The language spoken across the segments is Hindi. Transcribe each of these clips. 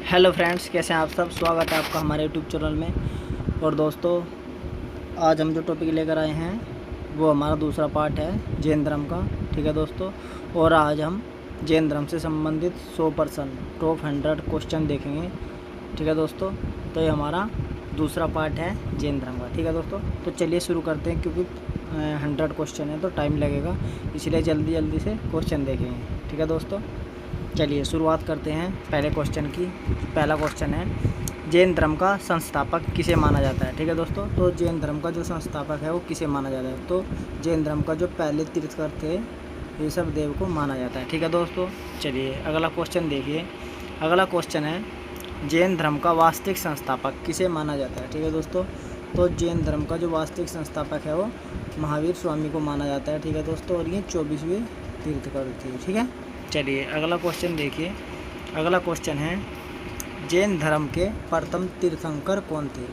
हेलो फ्रेंड्स, कैसे हैं आप सब। स्वागत है आपका हमारे यूट्यूब चैनल में। और दोस्तों, आज हम जो टॉपिक लेकर आए हैं वो हमारा दूसरा पार्ट है जैन धर्म का। ठीक है दोस्तों, और आज हम जैन धर्म से संबंधित 100% टॉप 100 क्वेश्चन देखेंगे। ठीक है दोस्तों, तो ये हमारा दूसरा पार्ट है जैन धर्म का। ठीक है दोस्तों, तो चलिए शुरू करते हैं, क्योंकि 100 क्वेश्चन है तो टाइम लगेगा, इसलिए जल्दी जल्दी से क्वेश्चन देखेंगे। ठीक है दोस्तों, चलिए शुरुआत करते हैं पहले क्वेश्चन की। पहला क्वेश्चन है, जैन धर्म का संस्थापक किसे माना जाता है। ठीक है दोस्तों, तो जैन धर्म का जो संस्थापक है वो किसे माना जाता है, तो जैन धर्म का जो पहले तीर्थकर थे ऋषभ देव को माना जाता है। ठीक है दोस्तों, चलिए अगला क्वेश्चन देखिए। अगला क्वेश्चन है, जैन धर्म का वास्तविक संस्थापक किसे माना जाता है। ठीक है दोस्तों, तो जैन धर्म का जो वास्तविक संस्थापक है वो महावीर स्वामी को माना जाता है। ठीक है दोस्तों, और ये 24वें तीर्थकर थे। ठीक है, चलिए अगला क्वेश्चन देखिए। अगला क्वेश्चन है, जैन धर्म के प्रथम तीर्थंकर कौन थे,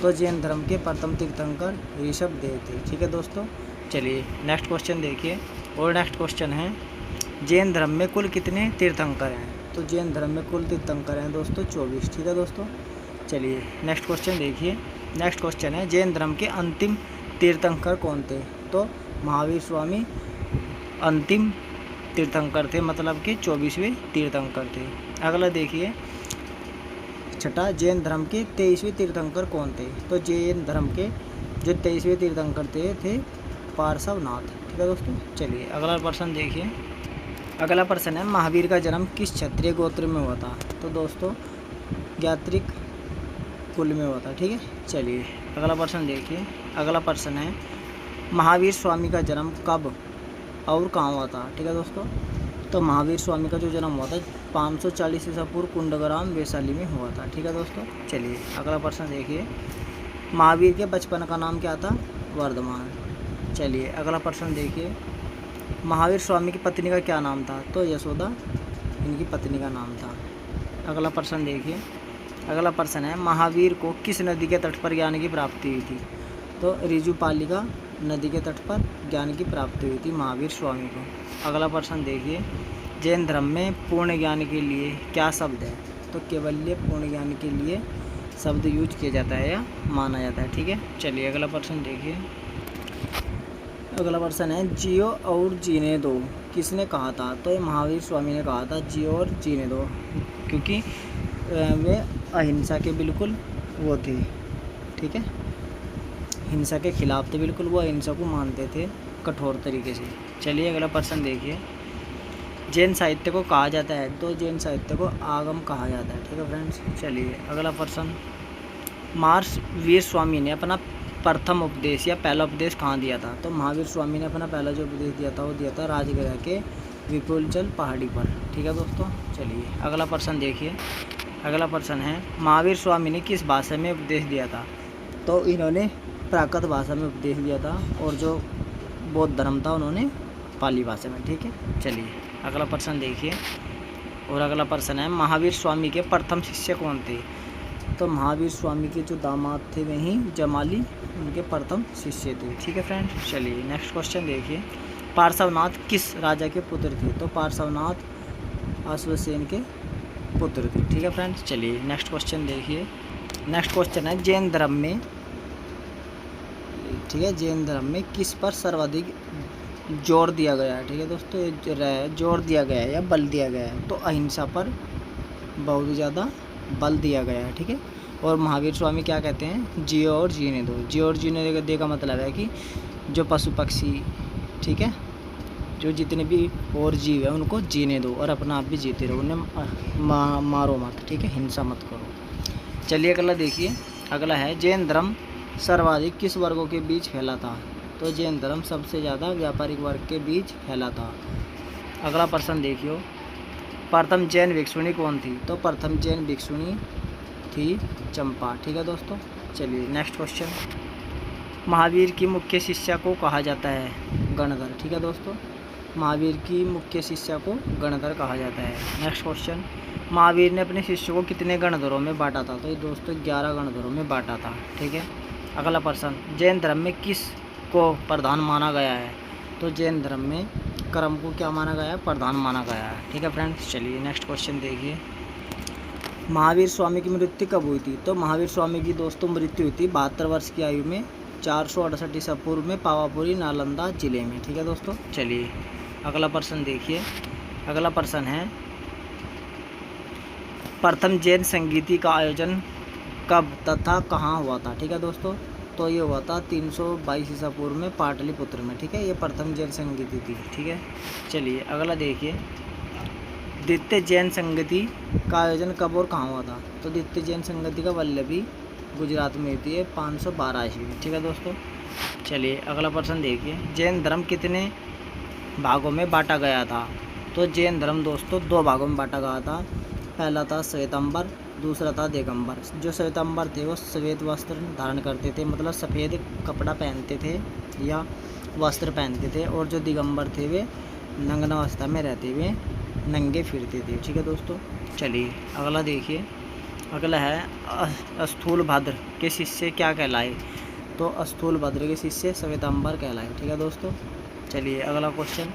तो जैन धर्म के प्रथम तीर्थंकर ऋषभ देव थे। ठीक है दोस्तों, चलिए नेक्स्ट क्वेश्चन देखिए। और नेक्स्ट क्वेश्चन है, जैन धर्म में कुल कितने तीर्थंकर हैं, तो जैन धर्म में कुल तीर्थंकर हैं दोस्तों 24। ठीक है दोस्तों, चलिए नेक्स्ट क्वेश्चन देखिए। नेक्स्ट क्वेश्चन है, जैन धर्म के अंतिम तीर्थंकर कौन थे, तो महावीर स्वामी अंतिम तीर्थंकर थे, मतलब कि 24वें तीर्थंकर थे। अगला देखिए छठा, जैन धर्म के 23वें तीर्थंकर कौन थे, तो जैन धर्म के जो 23वें तीर्थंकर थे पार्श्वनाथ। ठीक है दोस्तों, चलिए अगला प्रश्न देखिए। अगला प्रश्न है, महावीर का जन्म किस क्षत्रिय गोत्र में हुआ था, तो दोस्तों ज्ञात्रिक कुल में हुआ था। ठीक है, चलिए अगला प्रश्न देखिए। अगला प्रश्न है, महावीर स्वामी का जन्म कब और कहाँ हुआ था। ठीक है दोस्तों, तो महावीर स्वामी का जो जन्म हुआ था 540 ईसा पूर्व कुंडग्राम वैशाली में हुआ था। ठीक है दोस्तों, चलिए अगला प्रश्न देखिए। महावीर के बचपन का नाम क्या था, वर्धमान। चलिए अगला प्रश्न देखिए। महावीर स्वामी की पत्नी का क्या नाम था, तो यशोदा इनकी पत्नी का नाम था। अगला प्रश्न देखिए। अगला प्रश्न है, महावीर को किस नदी के तट पर ज्ञान की प्राप्ति हुई थी, तो ऋजुपालिका नदी के तट पर ज्ञान की प्राप्ति हुई थी महावीर स्वामी को। अगला प्रश्न देखिए, जैन धर्म में पूर्ण ज्ञान के लिए क्या शब्द है, तो केवल्य पूर्ण ज्ञान के लिए शब्द यूज किया जाता है या माना जाता है। ठीक है, चलिए अगला प्रश्न देखिए। अगला प्रश्न है, जियो और जीने दो किसने कहा था, तो ये महावीर स्वामी ने कहा था जियो और जीने दो, क्योंकि वे अहिंसा के बिल्कुल वो थे। ठीक है, हिंसा के खिलाफ थे बिल्कुल, वो अहिंसा को मानते थे कठोर तरीके से। चलिए अगला प्रश्न देखिए। जैन साहित्य को कहा जाता है, तो जैन साहित्य को आगम कहा जाता है। ठीक है फ्रेंड्स, चलिए अगला प्रश्न, महावीर स्वामी ने अपना प्रथम उपदेश या पहला उपदेश कहाँ दिया था, तो महावीर स्वामी ने अपना पहला जो उपदेश दिया था वो दिया था राजगृह के विपुलचल पहाड़ी पर। ठीक है दोस्तों, चलिए अगला प्रश्न देखिए। अगला प्रश्न है, महावीर स्वामी ने किस भाषा में उपदेश दिया था, तो इन्होंने प्राकृत भाषा में उपदेश दिया था, और जो बौद्ध धर्म था उन्होंने पाली भाषा में। ठीक है, चलिए अगला प्रश्न देखिए। और अगला प्रश्न है, महावीर स्वामी के प्रथम शिष्य कौन थे, तो महावीर स्वामी के जो दामाद थे वहीं जमाली उनके प्रथम शिष्य थे। ठीक है फ्रेंड्स, चलिए नेक्स्ट क्वेश्चन देखिए। पार्श्वनाथ किस राजा के पुत्र थे, तो पार्श्वनाथ अश्वसेन के पुत्र थे। ठीक है फ्रेंड्स, चलिए नेक्स्ट क्वेश्चन देखिए। नेक्स्ट क्वेश्चन है, जैन धर्म में, ठीक है, जैन धर्म में किस पर सर्वाधिक जोर दिया गया है। ठीक है दोस्तों, जोर दिया गया है या बल दिया गया है, तो अहिंसा पर बहुत ज़्यादा बल दिया गया है। ठीक है, और महावीर स्वामी क्या कहते हैं, जियो और जीने दो। जियो और जीने दे का मतलब है कि जो पशु पक्षी, ठीक है, जो जितने भी और जीव है उनको जीने दो, और अपना आप भी जीते रहो, उन्हें मारो मत। ठीक है, हिंसा मत करो। चलिए अगला देखिए। अगला है, जैन धर्म सर्वाधिक किस वर्गों के बीच फैला था, तो जैन धर्म सबसे ज़्यादा व्यापारिक वर्ग के बीच फैला था। अगला प्रश्न देखियो, प्रथम जैन भिक्षुणी कौन थी, तो प्रथम जैन भिक्षुणी थी चंपा। ठीक है दोस्तों, चलिए नेक्स्ट क्वेश्चन। महावीर की मुख्य शिष्या को कहा जाता है गणधर। ठीक है दोस्तों, महावीर की मुख्य शिष्या को गणधर कहा जाता है। नेक्स्ट क्वेश्चन, महावीर ने अपने शिष्यों को कितने गणधरों में बांटा था, तो ये दोस्तों 11 गणधरों में बांटा था। ठीक है, अगला प्रश्न, जैन धर्म में किस को प्रधान माना गया है, तो जैन धर्म में कर्म को क्या माना गया है, प्रधान माना गया है। ठीक है फ्रेंड्स, चलिए नेक्स्ट क्वेश्चन देखिए। महावीर स्वामी की मृत्यु कब हुई थी? तो महावीर स्वामी की दोस्तों मृत्यु हुई थी 72 वर्ष की आयु में 468 ईसा पूर्व में पावापुरी नालंदा जिले में। ठीक है दोस्तों, चलिए अगला प्रश्न देखिए। अगला प्रश्न है प्रथम जैन संगीति का आयोजन कब तथा कहाँ हुआ था? ठीक है दोस्तों, तो ये हुआ था 322 ईसा पूर्व में पाटलिपुत्र में। ठीक है, ये प्रथम जैन संगीति थी। ठीक है, चलिए अगला देखिए। द्वितीय जैन संगति का आयोजन कब और कहाँ हुआ था? तो द्वितीय जैन संगति का वल्लभी गुजरात में हुई थी 512 ईस्वी में। ठीक है दोस्तों, चलिए अगला प्रश्न देखिए। जैन धर्म कितने भागों में बांटा गया था? तो जैन धर्म दोस्तों 2 भागों में बांटा गया था। पहला था श्वेतांबर, दूसरा था दिगंबर। जो श्वेतांबर थे वो श्वेत वस्त्र धारण करते थे, मतलब सफ़ेद कपड़ा पहनते थे या वस्त्र पहनते थे, और जो दिगंबर थे वे नग्न अवस्था में रहते हुए नंगे फिरते थे। ठीक है दोस्तों, चलिए अगला देखिए। अगला है स्थूल भद्र के शिष्य क्या कहलाए? तो स्थूल भद्र के शिष्य श्वेतांबर कहलाए। ठीक है दोस्तों, चलिए अगला क्वेश्चन।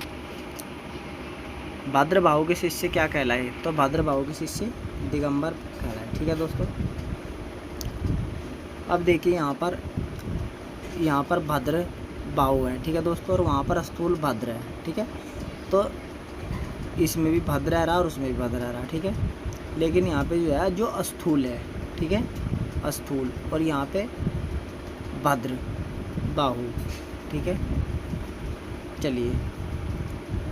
भाद्रबाहु के शिष्य क्या कहलाए? तो भाद्रबाहु के शिष्य दिगंबर कहलाए। ठीक है दोस्तों, अब देखिए यहाँ पर भद्र बाहु है। ठीक है दोस्तों, और वहाँ पर स्थूल भद्र है। ठीक है, तो इसमें भी भद्र रह रहा और उसमें भी भद्र रह रहा। ठीक है, लेकिन यहाँ पे जो है जो स्थूल है, ठीक है, स्थूल, और यहाँ पे भद्र बाहु। ठीक है, चलिए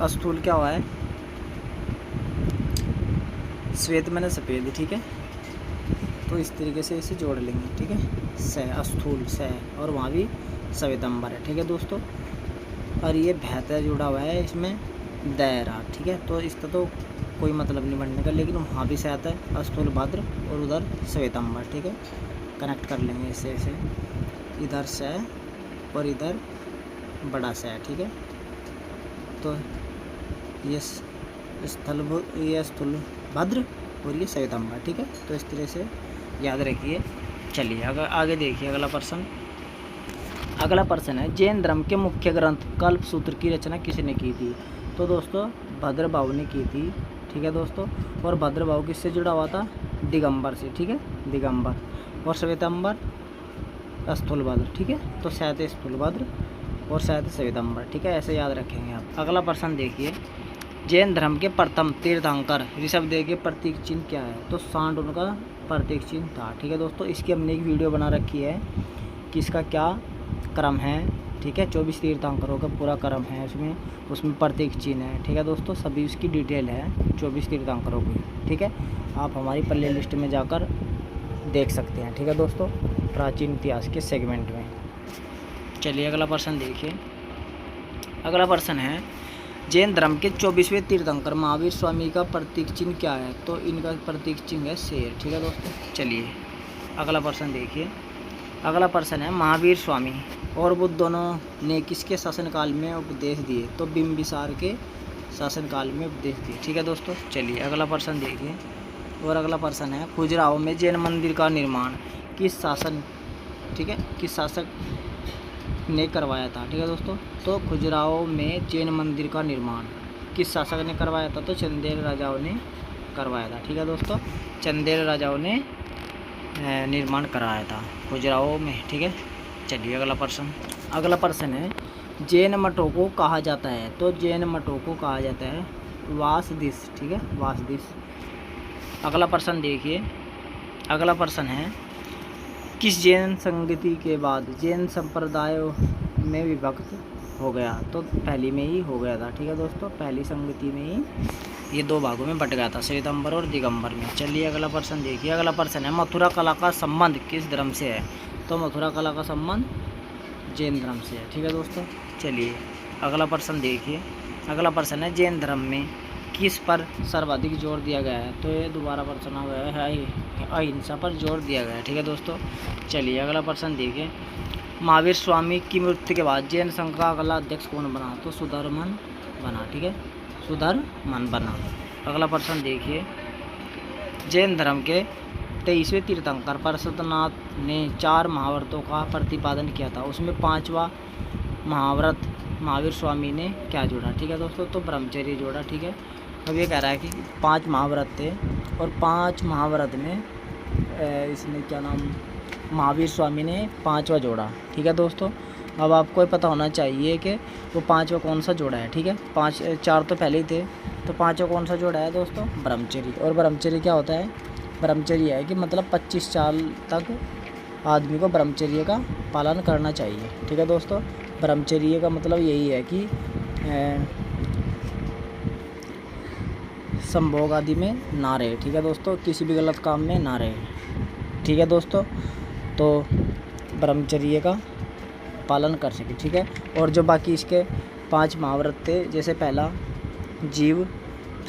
स्थूल क्या हुआ है? श्वेत मैंने सफ़ेद। ठीक है, तो इस तरीके से इसे जोड़ लेंगे। ठीक है, स स्थूल स, और वहाँ भी श्वेतांबर है। ठीक है दोस्तों, और ये भैतर जुड़ा हुआ है इसमें दायरा। ठीक है, तो इसका तो कोई मतलब नहीं बनने का, लेकिन वहाँ भी सहत है स्थूल भद्र और उधर श्वेतांबर। ठीक है, कनेक्ट कर लेंगे इसे ऐसे, इधर स और इधर बड़ा स है। ठीक है, तो ये स्थूल भद्र और ये श्वेतांबर। ठीक है, तो इस तरह से याद रखिए। चलिए अगर आगे देखिए। अगला प्रश्न है जैन धर्म के मुख्य ग्रंथ कल्पसूत्र की रचना किसने की थी? तो दोस्तों भद्रबाहु ने की थी। ठीक है दोस्तों, और भद्रबाहु किससे जुड़ा हुआ था? दिगंबर से। ठीक है, दिगंबर, और श्वेतांबर स्थूलभद्र। ठीक है, तो शायद स्थूलभद्र और शायद श्वेतांबर। ठीक है, ऐसे याद रखेंगे आप। अगला प्रश्न देखिए। जैन धर्म के प्रथम तीर्थंकर ऋषभदेव के प्रतीक चिन्ह क्या है? तो सांड उनका प्रतीक चिन्ह था। ठीक है दोस्तों, इसकी हमने एक वीडियो बना रखी है कि इसका क्या क्रम है। ठीक है, 24 तीर्थंकरों का पूरा क्रम है उसमें प्रतीक चिन्ह है। ठीक है दोस्तों, सभी उसकी डिटेल है 24 तीर्थंकरों की। ठीक है, आप हमारी प्ले लिस्ट में जाकर देख सकते हैं। ठीक है दोस्तों, प्राचीन इतिहास के सेगमेंट में। चलिए अगला प्रश्न देखिए। अगला प्रश्न है जैन धर्म के 24वें तीर्थंकर महावीर स्वामी का प्रतीक चिन्ह क्या है? तो इनका प्रतीक चिन्ह है शेर। ठीक है दोस्तों, चलिए अगला प्रश्न देखिए। अगला प्रश्न है महावीर स्वामी और बुद्ध दोनों ने किसके शासनकाल में उपदेश दिए? तो बिंबिसार के शासनकाल में उपदेश दिए। ठीक है दोस्तों, चलिए अगला प्रश्न देखिए। और अगला प्रश्न है खजुराहो में जैन मंदिर का निर्माण किस शासक ने करवाया था? ठीक है दोस्तों, तो खजुराहो में जैन मंदिर का निर्माण किस शासक ने करवाया था? तो चंदेल राजाओं ने करवाया था। ठीक है दोस्तों, चंदेल राजाओं ने निर्माण कराया था खजुराहो में। ठीक है, चलिए अगला प्रश्न है जैन मठों को कहा जाता है? तो जैन मठों को कहा जाता है वासदीस। ठीक है, वासदीस। अगला प्रश्न देखिए। अगला प्रश्न है किस जैन संगति के बाद जैन संप्रदायों में विभक्त हो गया? तो पहली में ही हो गया था। ठीक है दोस्तों, पहली संगति में ही ये 2 भागों में बट गया था, श्वेतांबर और दिगंबर में। चलिए अगला प्रश्न देखिए। अगला प्रश्न है मथुरा कला का संबंध किस धर्म से है? तो मथुरा कला का संबंध जैन धर्म से है। ठीक है दोस्तों, चलिए अगला प्रश्न देखिए। अगला प्रश्न है जैन धर्म में किस पर सर्वाधिक जोर दिया गया है? तो ये दोबारा प्रश्न हो गया है अहिंसा पर जोर दिया गया है। ठीक है दोस्तों, चलिए अगला प्रश्न देखिए। महावीर स्वामी की मृत्यु के बाद जैन संघ का अगला अध्यक्ष कौन बना? तो सुधर्मन बना। ठीक है, सुधर्मन बना। अगला प्रश्न देखिए। जैन धर्म के 23वें तीर्थंकर पार्श्वनाथ ने 4 महाव्रतों का प्रतिपादन किया था, उसमें 5वां महाव्रत महावीर स्वामी ने क्या जोड़ा? ठीक है दोस्तों, तो ब्रह्मचर्य जोड़ा। ठीक है, अब ये कह रहा है कि 5 महाव्रत थे और 5 महाव्रत में इसने क्या नाम, महावीर स्वामी ने 5वां जोड़ा। ठीक है दोस्तों, अब आपको ये पता होना चाहिए कि वो 5वां कौन सा जोड़ा है। ठीक है, 4 तो पहले ही थे, तो 5वां कौन सा जोड़ा है दोस्तों, ब्रह्मचर्य। और ब्रह्मचर्य क्या होता है, ब्रह्मचर्य है कि मतलब 25 साल तक आदमी को ब्रह्मचर्य का पालन करना चाहिए। ठीक है दोस्तों, ब्रह्मचर्य का मतलब यही है कि संभोग आदि में ना रहे। ठीक है दोस्तों, किसी भी गलत काम में ना रहे। ठीक है दोस्तों, तो ब्रह्मचर्य का पालन कर सके। ठीक है, और जो बाकी इसके 5 महाव्रत थे, जैसे पहला जीव,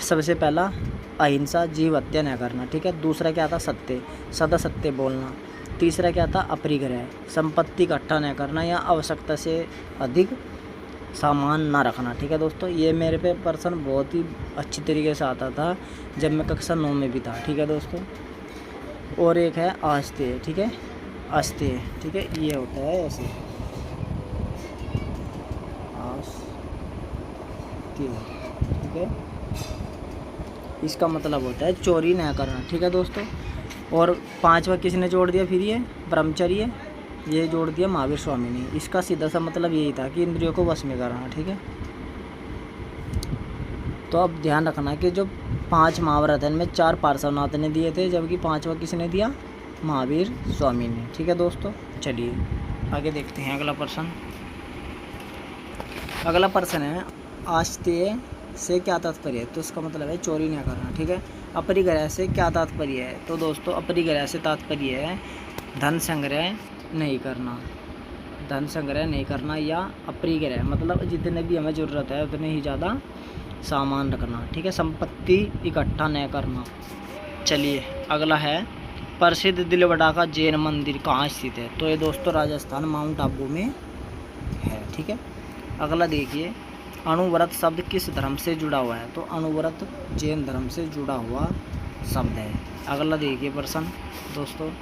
सबसे पहला अहिंसा, जीव हत्या न करना। ठीक है, दूसरा क्या था, सत्य, सदा सत्य बोलना। तीसरा क्या था, अपरिग्रह, संपत्ति इकट्ठा न करना या आवश्यकता से अधिक सामान ना रखना। ठीक है दोस्तों, ये मेरे पे प्रश्न बहुत ही अच्छी तरीके से आता था जब मैं कक्षा 9 में भी था। ठीक है दोस्तों, और एक है आस्तेय। ठीक है, आस्तेय, ठीक है, ये होता है ऐसे आस्तेय। ठीक है, इसका मतलब होता है चोरी न करना। ठीक है दोस्तों, और 5वां किसने जोड़ दिया, फिर ये ब्रह्मचर्य, ये जोड़ दिया महावीर स्वामी ने। इसका सीधा सा मतलब यही था कि इंद्रियों को वश में करना। ठीक है, तो अब ध्यान रखना कि जो 5 महाव्रत है इनमें 4 पार्श्वनाथ ने दिए थे, जबकि 5वां किसने दिया, महावीर स्वामी ने। ठीक है दोस्तों, चलिए आगे देखते हैं अगला प्रश्न। अगला प्रश्न है आस्तेय से क्या तात्पर्य है, तो इसका मतलब है चोरी नहीं करना। ठीक है, अपरिग्रह से क्या तात्पर्य है, तो दोस्तों अपरिग्रह से तात्पर्य है धन संग्रह नहीं करना, धन संग्रह नहीं करना, या अपरिग्रह मतलब जितने भी हमें ज़रूरत है उतने ही ज़्यादा सामान रखना। ठीक है, संपत्ति इकट्ठा न करना। चलिए अगला है प्रसिद्ध दिलवड़ा का जैन मंदिर कहाँ स्थित है, तो ये दोस्तों राजस्थान माउंट आबू में है। ठीक है, अगला देखिए अणुव्रत शब्द किस धर्म से जुड़ा हुआ है, तो अणुव्रत जैन धर्म से जुड़ा हुआ शब्द है। अगला देखिए प्रश्न दोस्तों,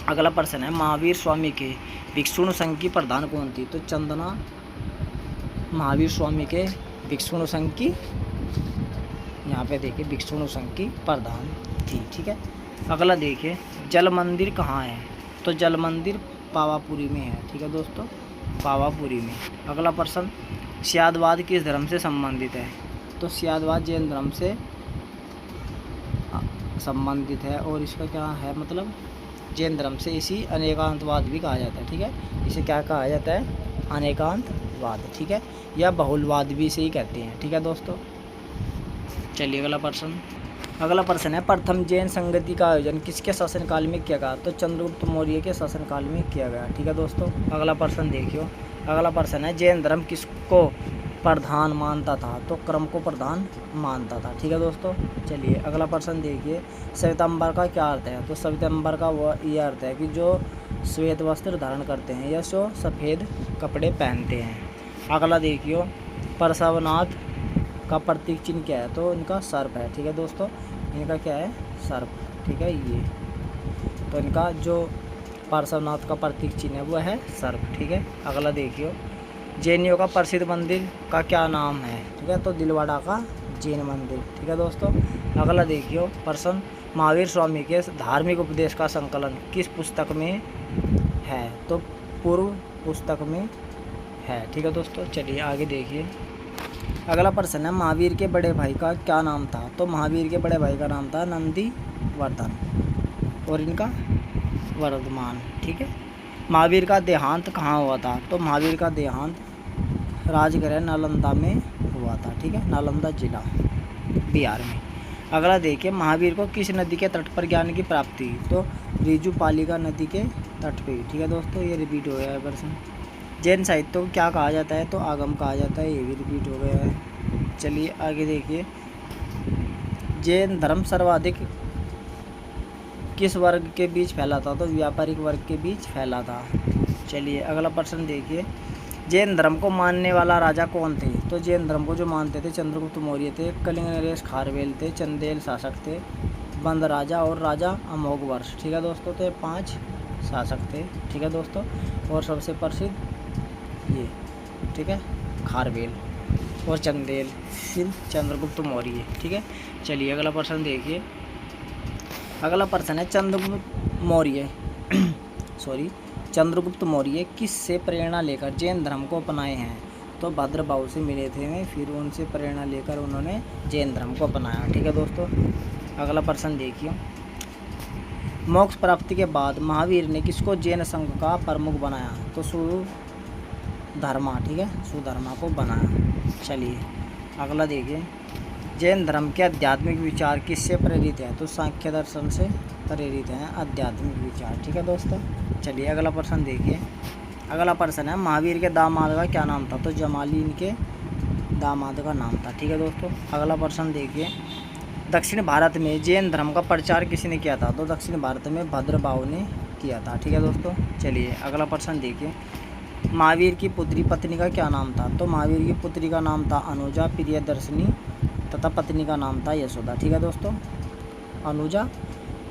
अगला प्रश्न है महावीर स्वामी के भिक्षुण संघ की प्रधान कौन थी, तो चंदना महावीर स्वामी के भिक्षुण संघ की, यहाँ पे देखिए भिक्षुण संघ की प्रधान थी। ठीक है, अगला देखिए जल मंदिर कहाँ है, तो जल मंदिर पावापुरी में है। ठीक है दोस्तों, पावापुरी में। अगला प्रश्न स्यादवाद किस धर्म से संबंधित है, तो स्यादवाद जैन धर्म से संबंधित है, और इसका क्या है मतलब जैन धर्म से इसी अनेकांतवाद भी कहा जाता है। ठीक है, इसे क्या कहा जाता है, अनेकांतवाद। ठीक है, या बहुलवाद भी इसे ही कहते हैं। ठीक है दोस्तों, चलिए अगला प्रश्न। अगला प्रश्न है प्रथम जैन संगति का आयोजन किसके शासनकाल में किया गया, तो चंद्रगुप्त मौर्य के शासनकाल में किया गया। ठीक है दोस्तों, अगला प्रश्न देखियो। अगला प्रश्न है जैन धर्म किसको प्रधान मानता था, तो क्रम को प्रधान मानता था। ठीक है दोस्तों, चलिए अगला प्रश्न देखिए श्वेतांबर का क्या अर्थ है, तो श्वेतांबर का वह ये अर्थ है कि जो श्वेत वस्त्र धारण करते हैं या जो सफ़ेद कपड़े पहनते हैं। अगला देखियो पार्श्वनाथ का प्रतीक चिन्ह क्या है, तो इनका सर्प है। ठीक है दोस्तों, इनका क्या है, सर्प। ठीक है, ये तो इनका जो पार्श्वनाथ का प्रतीक चिन्ह है वो है सर्प। ठीक है, अगला देखियो जैनियों का प्रसिद्ध मंदिर का क्या नाम है, ठीक है, तो दिलवाड़ा का जैन मंदिर। ठीक है दोस्तों, अगला देखियो प्रश्न महावीर स्वामी के धार्मिक उपदेश का संकलन किस पुस्तक में है, तो पूर्व पुस्तक में है। ठीक है दोस्तों, चलिए आगे देखिए। अगला प्रश्न है महावीर के बड़े भाई का क्या नाम था, तो महावीर के बड़े भाई का नाम था नंदीवर्धन और इनका वर्धमान। ठीक है, महावीर का देहांत कहाँ हुआ था, तो महावीर का देहांत राजगृह नालंदा में हुआ था। ठीक है, नालंदा जिला बिहार में। अगला देखिए महावीर को किस नदी के तट पर ज्ञान की प्राप्ति, तो रिजुपालिका नदी के तट पे। ठीक है दोस्तों, ये रिपीट हो गया है प्रश्न। जैन साहित्य को क्या कहा जाता है, तो आगम कहा जाता है, ये भी रिपीट हो गया है। चलिए आगे देखिए जैन धर्म सर्वाधिक किस वर्ग के बीच फैला था, तो व्यापारिक वर्ग के बीच फैला था। चलिए अगला प्रश्न देखिए जैन धर्म को मानने वाला राजा कौन थे, तो जैन धर्म को जो मानते थे चंद्रगुप्त मौर्य थे, कलिंग नरेश खारवेल थे, चंदेल शासक थे, बंद राजा और राजा अमोघवर्ष। ठीक है दोस्तों, तो 5 शासक थे। ठीक है दोस्तों, और सबसे प्रसिद्ध ये, ठीक है, खारवेल। और चंदेल, फिर चंद्रगुप्त मौर्य। ठीक है, चलिए अगला प्रश्न देखिए। अगला प्रश्न है चंद्रगुप्त मौर्य सॉरी चंद्रगुप्त मौर्य किस से प्रेरणा लेकर जैन धर्म को अपनाए हैं? तो भद्रबाहु से मिले थे वे, फिर उनसे प्रेरणा लेकर उन्होंने जैन धर्म को अपनाया। ठीक है दोस्तों, अगला प्रश्न देखिए। मोक्ष प्राप्ति के बाद महावीर ने किसको जैन संघ का प्रमुख बनाया? तो सुधर्मा। ठीक है, सुधर्मा को बनाया। चलिए अगला देखिए। जैन धर्म के आध्यात्मिक विचार किससे प्रेरित है? तो सांख्य दर्शन से प्रेरित हैं आध्यात्मिक विचार। ठीक है दोस्तों, चलिए अगला प्रश्न देखिए। अगला प्रश्न है महावीर के दामाद का क्या नाम था? तो जमाली इनके दामाद का नाम था। ठीक है दोस्तों, अगला प्रश्न देखिए। दक्षिण भारत में जैन धर्म का प्रचार किसने किया था? तो दक्षिण भारत में भद्रबाहु ने किया था। ठीक है दोस्तों, चलिए अगला प्रश्न देखिए। महावीर की पुत्री पत्नी का क्या नाम था? तो महावीर की पुत्री का नाम था अनुजा, प्रियदर्शिनी तथा पत्नी का नाम था यशोदा। ठीक है दोस्तों, अनुजा,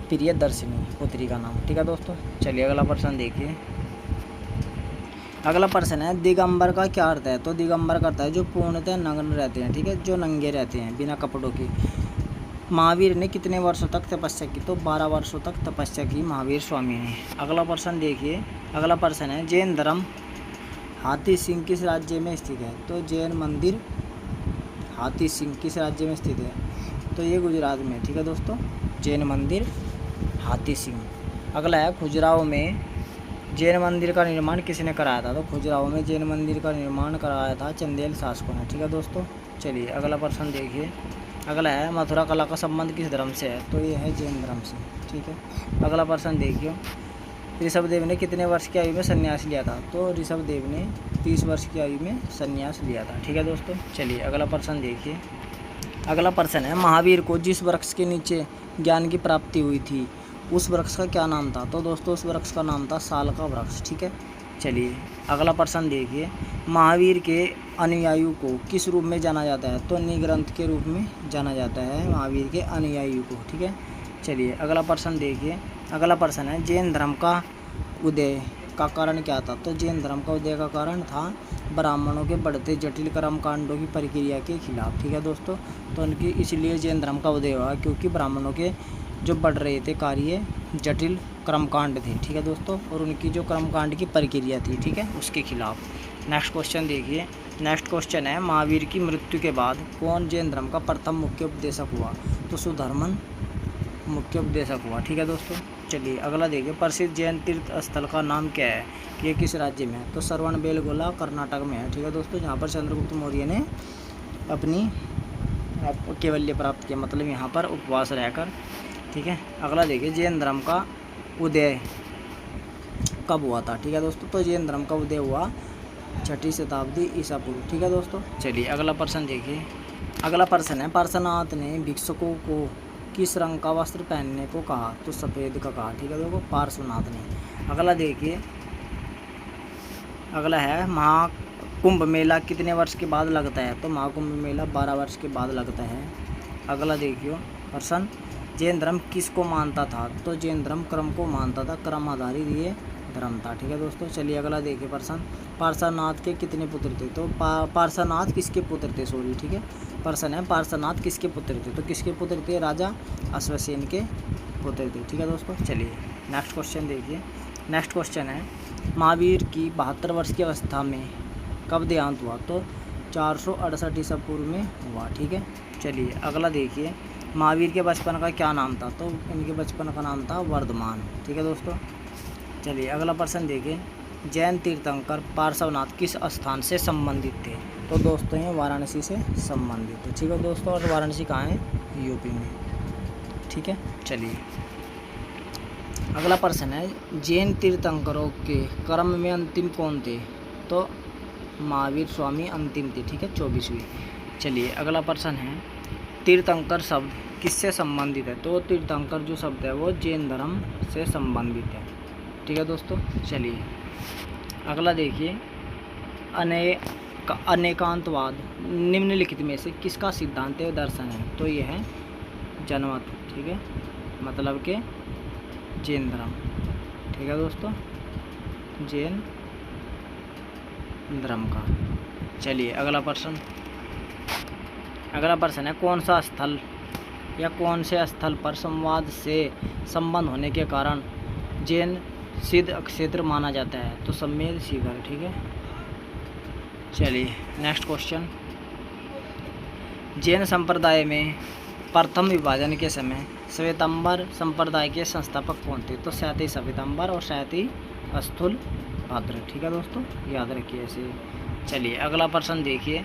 प्रियदर्शिनी पुत्री का नाम। ठीक है दोस्तों, चलिए अगला प्रश्न देखिए। अगला प्रश्न है दिगंबर का क्या अर्थ है? तो दिगंबर का अर्थ है जो पूर्णतः नग्न रहते हैं। ठीक है, जो नंगे रहते हैं बिना कपड़ों के। महावीर ने कितने वर्षों तक तपस्या की? तो 12 वर्षों तक तपस्या की महावीर स्वामी ने। अगला प्रश्न देखिए। अगला प्रश्न है जैन धर्म हाथी सिंह किस राज्य में स्थित है? तो जैन मंदिर हाथी सिंह किस राज्य में स्थित है? तो ये गुजरात में। ठीक है दोस्तों, जैन मंदिर हाथी सिंह। अगला है खजुराहो में जैन मंदिर का निर्माण किसने कराया था? तो खजुराहो में जैन मंदिर का निर्माण कराया था चंदेल शासकों ने। ठीक है दोस्तों, चलिए अगला प्रश्न देखिए। अगला है मथुरा कला का संबंध किस धर्म से है? तो ये है जैन धर्म से। ठीक है, अगला प्रश्न देखिए। ऋषभदेव ने कितने वर्ष की आयु में संन्यास लिया था? तो ऋषभदेव ने 30 वर्ष की आयु में संन्यास लिया था। ठीक है दोस्तों, चलिए अगला प्रश्न देखिए। अगला प्रश्न है महावीर को जिस वृक्ष के नीचे ज्ञान की प्राप्ति हुई थी उस वृक्ष का क्या नाम था? तो दोस्तों उस वृक्ष का नाम था साल का वृक्ष। ठीक है, चलिए अगला प्रश्न देखिए। महावीर के अनुयायियों को किस रूप में जाना जाता है? तो निग्रंथ के रूप में जाना जाता है महावीर के अनुयायियों को। ठीक है, चलिए अगला प्रश्न देखिए। अगला प्रश्न है जैन धर्म का उदय का कारण क्या था? तो जैन धर्म का उदय का कारण था ब्राह्मणों के बढ़ते जटिल कर्मकांडों की प्रक्रिया के खिलाफ। ठीक है दोस्तों, तो उनकी इसलिए जैन धर्म का उदय हुआ क्योंकि ब्राह्मणों के जो बढ़ रहे थे कार्य जटिल कर्मकांड थे। ठीक है दोस्तों, और उनकी जो कर्मकांड की प्रक्रिया थी, ठीक है, उसके खिलाफ। नेक्स्ट क्वेश्चन देखिए। नेक्स्ट क्वेश्चन है महावीर की मृत्यु के बाद कौन जैन धर्म का प्रथम मुख्य उपदेशक हुआ? तो सुधर्मन मुख्य उपदेशक हुआ। ठीक है दोस्तों, चलिए अगला देखिए। प्रसिद्ध जैन तीर्थ स्थल का नाम क्या है? ये किस राज्य में है? तो श्रवणबेलगोला कर्नाटक में है। ठीक है दोस्तों, जहाँ पर चंद्रगुप्त मौर्य ने अपनी कैवल्य प्राप्त किया, मतलब यहाँ पर उपवास रहकर। ठीक है, अगला देखिए जैन धर्म का उदय कब हुआ था? ठीक है दोस्तों, तो जैन धर्म का उदय हुआ 6वीं शताब्दी ईसा पूर्व। ठीक है दोस्तों, चलिए अगला प्रश्न देखिए। अगला प्रश्न है पार्श्वनाथ ने भिक्षुकों को किस रंग का वस्त्र पहनने को कहा? तो सफ़ेद का कहा। ठीक है दोस्तों, पार्श्वनाथ ने। अगला देखिए। अगला है महाकुंभ मेला कितने वर्ष के बाद लगता है? तो महाकुंभ मेला 12 वर्ष के बाद लगता है। अगला देखिए प्रश्न जैन धर्म किसको मानता था? तो जैन धर्म क्रम को मानता था, क्रम आधारित ये धर्म था। ठीक है दोस्तों, चलिए अगला देखिए प्रश्न पार्श्वनाथ के कितने पुत्र थे? तो पार्श्वनाथ किसके पुत्र थे? सॉरी, ठीक है, प्रश्न है पार्श्वनाथ किसके पुत्र थे? तो किसके पुत्र थे? राजा अश्वसेन के पुत्र थे। ठीक है दोस्तों, चलिए नेक्स्ट क्वेश्चन देखिए। नेक्स्ट क्वेश्चन है महावीर की 72 वर्ष की अवस्था में कब देहांत हुआ? तो 468 ईसा पूर्व में हुआ। ठीक है, चलिए अगला देखिए। महावीर के बचपन का क्या नाम था? तो इनके बचपन का नाम था वर्धमान। ठीक है दोस्तों, चलिए अगला प्रश्न देखिए। जैन तीर्थंकर पार्श्वनाथ किस स्थान से संबंधित थे? तो दोस्तों ये वाराणसी से संबंधित है। ठीक है दोस्तों, और वाराणसी कहाँ है? यूपी में। ठीक है, चलिए अगला प्रश्न है जैन तीर्थंकरों के क्रम में अंतिम कौन थे? तो महावीर स्वामी अंतिम थे। ठीक है, 24वीं। चलिए अगला प्रश्न है तीर्थंकर शब्द किससे संबंधित है? तो तीर्थंकर जो शब्द है वो जैन धर्म से संबंधित है। ठीक है दोस्तों, चलिए अगला देखिए। अनेकांतवाद निम्नलिखित में से किसका सिद्धांत है दर्शन है? तो ये है जनमत। ठीक है, मतलब के जैन धर्म। ठीक है दोस्तों, जैन धर्म का। चलिए अगला प्रश्न अगला प्रश्न है कौन सा स्थल या कौन से स्थल पर संवाद से संबंध होने के कारण जैन सिद्ध क्षेत्र माना जाता है? तो सम्मेद शिखर। ठीक है, चलिए नेक्स्ट क्वेश्चन। जैन संप्रदाय में प्रथम विभाजन के समय श्वेतांबर संप्रदाय के संस्थापक कौन थे? तो सैती श्वेतांबर और सैती स्थूलभद्र। ठीक है दोस्तों, याद रखिए ऐसे। चलिए अगला प्रश्न देखिए।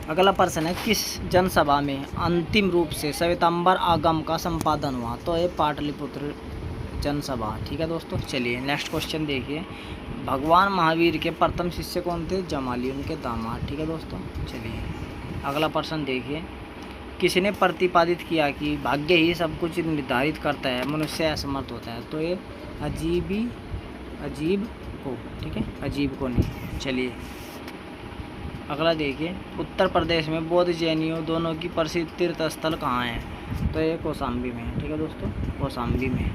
अगला प्रश्न है किस जनसभा में अंतिम रूप से श्वेतांबर आगम का संपादन हुआ? तो ये पाटलिपुत्र जनसभा। ठीक है दोस्तों, चलिए नेक्स्ट क्वेश्चन देखिए। भगवान महावीर के प्रथम शिष्य कौन थे? जमाली, उनके दामाद। ठीक है दोस्तों, चलिए अगला प्रश्न देखिए। किसने प्रतिपादित किया कि भाग्य ही सब कुछ निर्धारित करता है, मनुष्य असमर्थ होता है? तो ये अजीब को। ठीक है, अजीब को नहीं। चलिए अगला देखिए। उत्तर प्रदेश में बौद्ध जैनियों दोनों की प्रसिद्ध तीर्थ स्थल कहाँ है? तो ये कौशाम्बी में। ठीक है दोस्तों, कौशाम्बी में।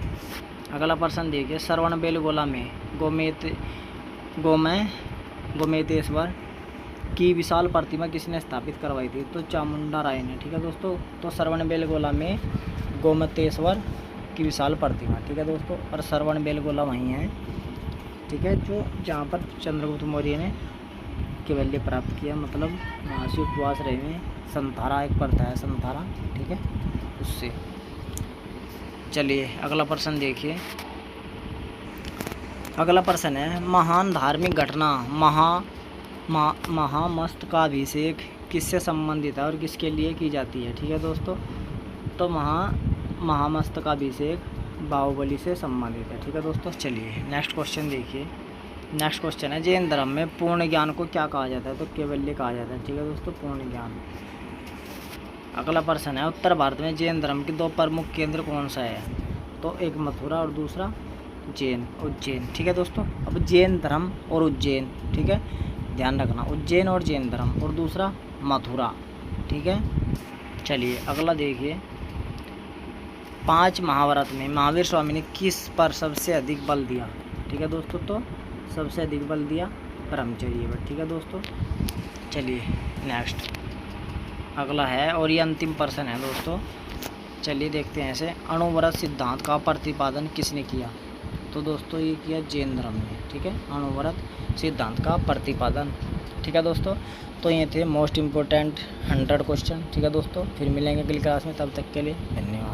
अगला प्रश्न देखिए। श्रवणबेलगोला में गोमतेश्वर की विशाल प्रतिमा किसने स्थापित करवाई थी? तो चामुंडा राय ने। ठीक है दोस्तों, तो श्रवणबेलगोला में गोमतेश्वर की विशाल प्रतिमा। ठीक है दोस्तों, और श्रवणबेलगोला वहीं है। ठीक है, जो जहाँ पर चंद्रगुप्त मौर्य ने कैवल्य प्राप्त किया, मतलब वहाँ से उपवास रहे में संथारा एक पड़ता है, संथारा। ठीक है, उससे। चलिए अगला प्रश्न देखिए। अगला प्रश्न है महान धार्मिक घटना महामस्तकाभिषेक किससे संबंधित है और किसके लिए की जाती है? ठीक है दोस्तों, तो महामस्तकाभिषेक बाहुबली से संबंधित है। ठीक है दोस्तों, चलिए नेक्स्ट क्वेश्चन देखिए। नेक्स्ट क्वेश्चन है जैन धर्म में पूर्ण ज्ञान को क्या कहा जाता है? तो कैवल्य कहा जाता है। ठीक है दोस्तों, पूर्ण ज्ञान। अगला प्रश्न है उत्तर भारत में जैन धर्म के दो प्रमुख केंद्र कौन सा है? तो एक मथुरा और दूसरा उज्जैन। ठीक है दोस्तों, अब जैन धर्म और उज्जैन। ठीक है, ध्यान रखना, उज्जैन और जैन धर्म, और दूसरा मथुरा। ठीक है, चलिए अगला देखिए। 5 महाभारत में महावीर स्वामी ने किस पर सबसे अधिक बल दिया? ठीक है दोस्तों, तो सबसे अधिक बल दिया ब्रह्मचर्य पर। ठीक है दोस्तों, चलिए नेक्स्ट अगला है, और ये अंतिम प्रश्न है दोस्तों। चलिए देखते हैं ऐसे। अणुव्रत सिद्धांत का प्रतिपादन किसने किया? तो दोस्तों ये किया जैन धर्म ने। ठीक है, अणुव्रत सिद्धांत का प्रतिपादन। ठीक है दोस्तों, तो ये थे मोस्ट इम्पोर्टेंट 100 क्वेश्चन। ठीक है दोस्तों, फिर मिलेंगे अगली क्लास में, तब तक के लिए धन्यवाद।